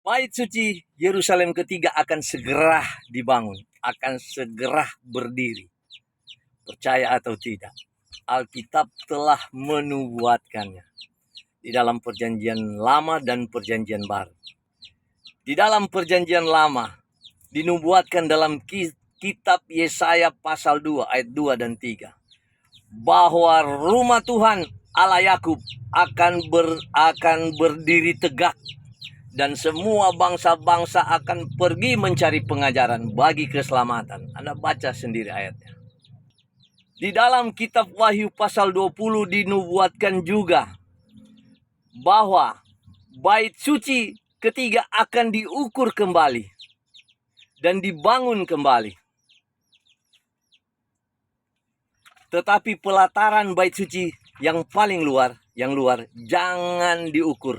Bait suci Yerusalem ketiga akan segera dibangun, akan segera berdiri. Percaya atau tidak, Alkitab telah menubuatkannya di dalam perjanjian lama dan perjanjian baru. Di dalam perjanjian lama dinubuatkan dalam kitab Yesaya pasal 2 ayat 2 dan 3 bahwa rumah Tuhan Allah Yakub akan berdiri tegak dan semua bangsa-bangsa akan pergi mencari pengajaran bagi keselamatan. Anda baca sendiri ayatnya. Di dalam kitab Wahyu pasal 20 dinubuatkan juga bahwa bait suci ketiga akan diukur kembali dan dibangun kembali. Tetapi pelataran bait suci yang paling luar, jangan diukur,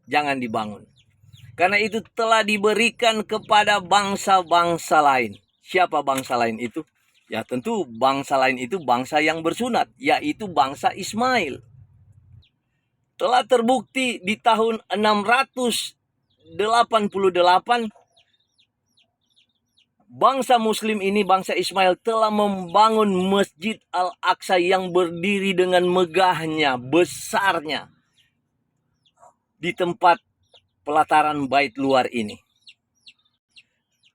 jangan dibangun. Karena itu telah diberikan kepada bangsa-bangsa lain. Siapa bangsa lain itu? Ya tentu bangsa lain itu bangsa yang bersunat, yaitu bangsa Ismail. Telah terbukti di tahun 688 bangsa Muslim ini, bangsa Ismail, telah membangun Masjid Al-Aqsa yang berdiri dengan megahnya, besarnya di tempat pelataran bait luar ini.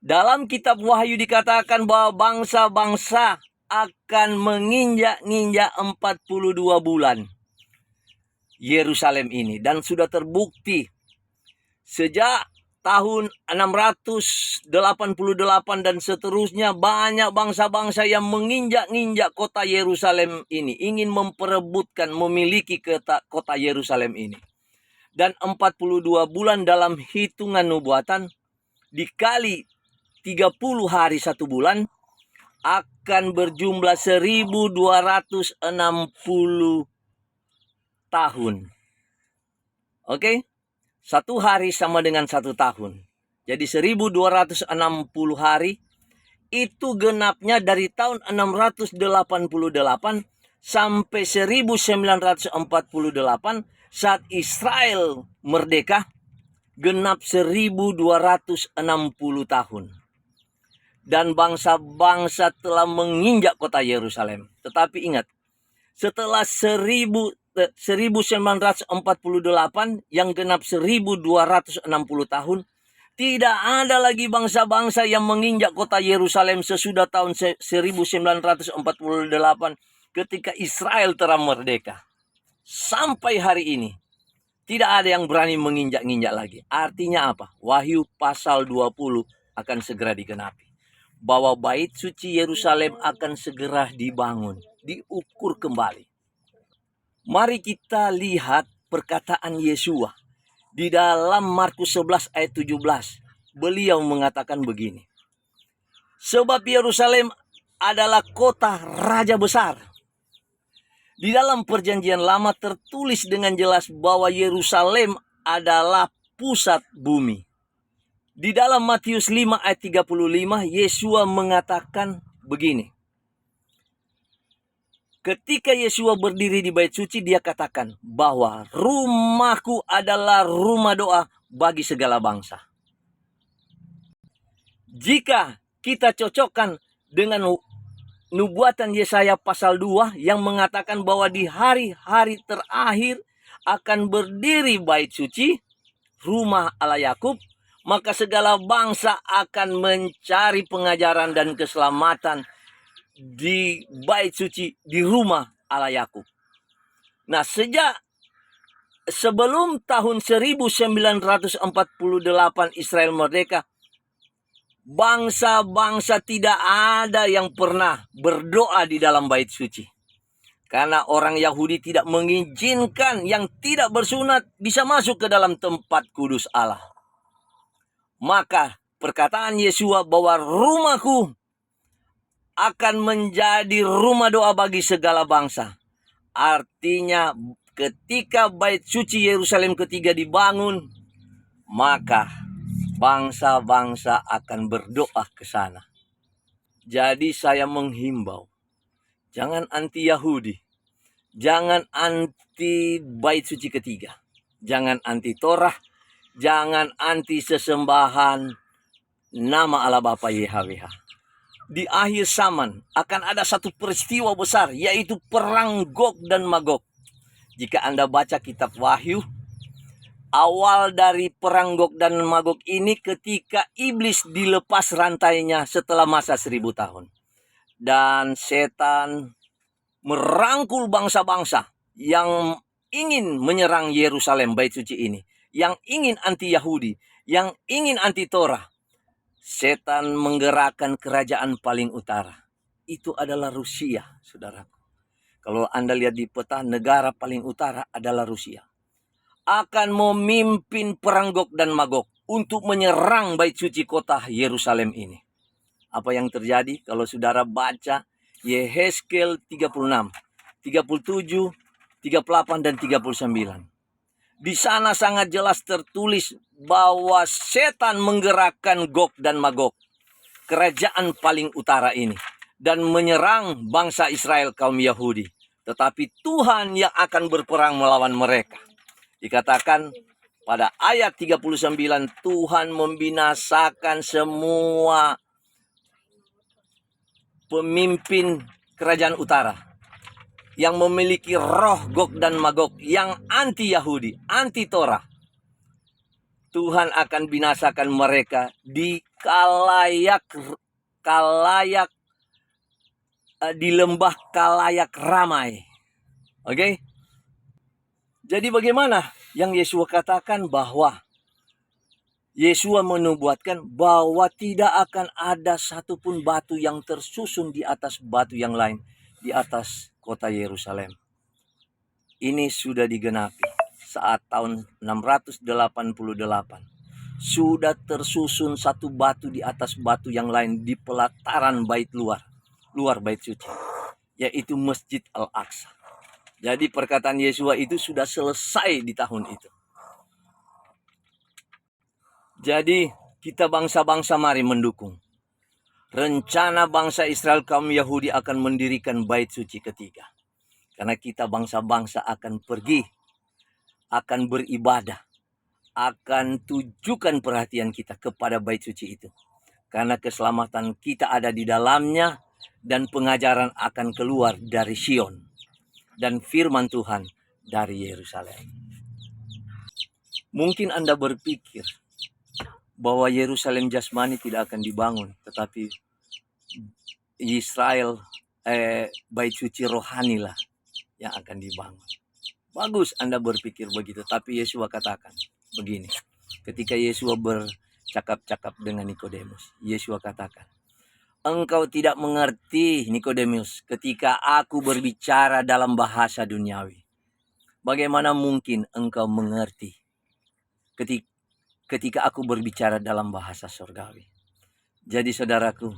Dalam kitab Wahyu dikatakan bahwa bangsa-bangsa akan menginjak-injak 42 bulan Yerusalem ini, dan sudah terbukti sejak tahun 688 dan seterusnya banyak bangsa-bangsa yang menginjak-injak kota Yerusalem ini, ingin memperebutkan, memiliki kota Yerusalem ini. Dan 42 bulan dalam hitungan nubuatan dikali 30 hari satu bulan akan berjumlah 1260 tahun. Oke? Satu hari sama dengan satu tahun. Jadi 1260 hari itu genapnya dari tahun 688 sampai 1948 saat Israel merdeka, genap 1260 tahun. Dan bangsa-bangsa telah menginjak kota Yerusalem. Tetapi ingat, setelah 1948 yang genap 1260 tahun, tidak ada lagi bangsa-bangsa yang menginjak kota Yerusalem sesudah tahun 1948 ketika Israel telah merdeka. Sampai hari ini tidak ada yang berani menginjak-injak lagi. Artinya apa? Wahyu pasal 20 akan segera digenapi. Bahwa bait suci Yerusalem akan segera dibangun, diukur kembali. Mari kita lihat perkataan Yesua di dalam Markus 11 ayat 17. Beliau mengatakan begini. Sebab Yerusalem adalah kota raja besar. Di dalam perjanjian lama tertulis dengan jelas bahwa Yerusalem adalah pusat bumi. Di dalam Matius 5 ayat 35, Yesua mengatakan begini. Ketika Yesua berdiri di bait suci, dia katakan bahwa rumahku adalah rumah doa bagi segala bangsa. Jika kita cocokkan dengan nubuatan Yesaya pasal 2 yang mengatakan bahwa di hari-hari terakhir akan berdiri bait suci, rumah Allah Yakub, maka segala bangsa akan mencari pengajaran dan keselamatan di bait suci, di rumah Allah Yakub. Nah, sejak sebelum tahun 1948 Israel merdeka, bangsa-bangsa tidak ada yang pernah berdoa di dalam bait suci. Karena orang Yahudi tidak mengizinkan yang tidak bersunat bisa masuk ke dalam tempat kudus Allah. Maka perkataan Yesua bahwa rumahku akan menjadi rumah doa bagi segala bangsa. Artinya ketika bait suci Yerusalem ketiga dibangun, maka bangsa-bangsa akan berdoa ke sana. Jadi saya menghimbau, jangan anti Yahudi, jangan anti bait suci ketiga, jangan anti Torah, Jangan anti sesembahan nama Allah Bapa YHWH. Di akhir zaman akan ada satu peristiwa besar, yaitu perang Gog dan Magog. Jika Anda baca kitab Wahyu, awal dari perang Gog dan Magog ini ketika iblis dilepas rantainya setelah masa 1000 tahun. Dan setan merangkul bangsa-bangsa yang ingin menyerang Yerusalem, bait suci ini, yang ingin anti Yahudi, yang ingin anti Torah. Setan menggerakkan kerajaan paling utara. Itu adalah Rusia, saudaraku. Kalau Anda lihat di peta, negara paling utara adalah Rusia. Akan memimpin perang Gog dan Magog untuk menyerang bait suci kota Yerusalem ini. Apa yang terjadi kalau saudara baca Yehezkel 36, 37, 38, dan 39. Di sana sangat jelas tertulis bahwa setan menggerakkan Gog dan Magog, kerajaan paling utara ini, dan menyerang bangsa Israel kaum Yahudi. Tetapi Tuhan yang akan berperang melawan mereka. Dikatakan pada ayat 39, Tuhan membinasakan semua pemimpin kerajaan utara yang memiliki roh Gog dan Magog, yang anti Yahudi, anti Torah. Tuhan akan binasakan mereka di di lembah Kalayak ramai. Oke? Jadi bagaimana yang Yesua katakan bahwa Yesua menubuatkan bahwa tidak akan ada satupun batu yang tersusun di atas batu yang lain di atas kota Yerusalem. Ini sudah digenapi saat tahun 688. Sudah tersusun satu batu di atas batu yang lain di pelataran bait luar bait suci, yaitu Masjid Al-Aqsa. Jadi perkataan Yesua itu sudah selesai di tahun itu. Jadi kita bangsa-bangsa mari mendukung rencana bangsa Israel kaum Yahudi akan mendirikan bait suci ketiga. Karena kita bangsa-bangsa akan pergi, akan beribadah, akan tujukan perhatian kita kepada bait suci itu. Karena keselamatan kita ada di dalamnya, dan pengajaran akan keluar dari Sion, dan firman Tuhan dari Yerusalem. Mungkin Anda berpikir bahwa Yerusalem jasmani tidak akan dibangun, tetapi Israel bait suci rohani lah yang akan dibangun. Bagus Anda berpikir begitu, tapi Yesua katakan begini. Ketika Yesua bercakap-cakap dengan Nikodemus, Yesua katakan, engkau tidak mengerti Nikodemus ketika aku berbicara dalam bahasa duniawi. Bagaimana mungkin engkau mengerti ketika aku berbicara dalam bahasa surgawi? Jadi saudaraku,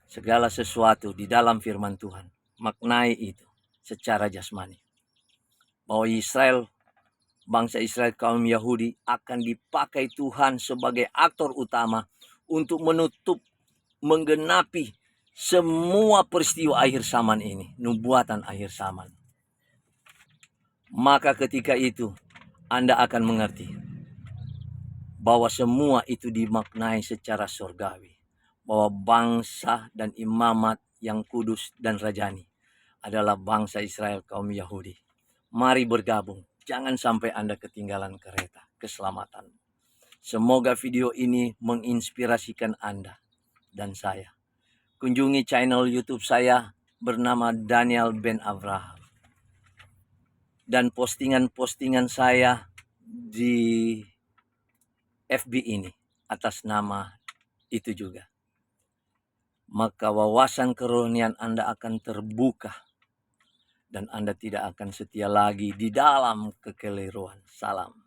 segala sesuatu di dalam firman Tuhan, maknai itu secara jasmani. Bahwa bangsa Israel kaum Yahudi akan dipakai Tuhan sebagai aktor utama untuk menggenapi semua peristiwa akhir zaman ini, nubuatan akhir zaman. Maka ketika itu Anda akan mengerti bahwa semua itu dimaknai secara surgawi. Bahwa bangsa dan imamat yang kudus dan rajani adalah bangsa Israel kaum Yahudi. Mari bergabung, jangan sampai Anda ketinggalan kereta keselamatan. Semoga video ini menginspirasikan Anda dan saya. Kunjungi channel YouTube saya bernama Daniel Ben Abraham. Dan postingan-postingan saya di FB ini atas nama itu juga. Maka wawasan kerohanian Anda akan terbuka. Dan Anda tidak akan setia lagi di dalam kekeliruan. Salam.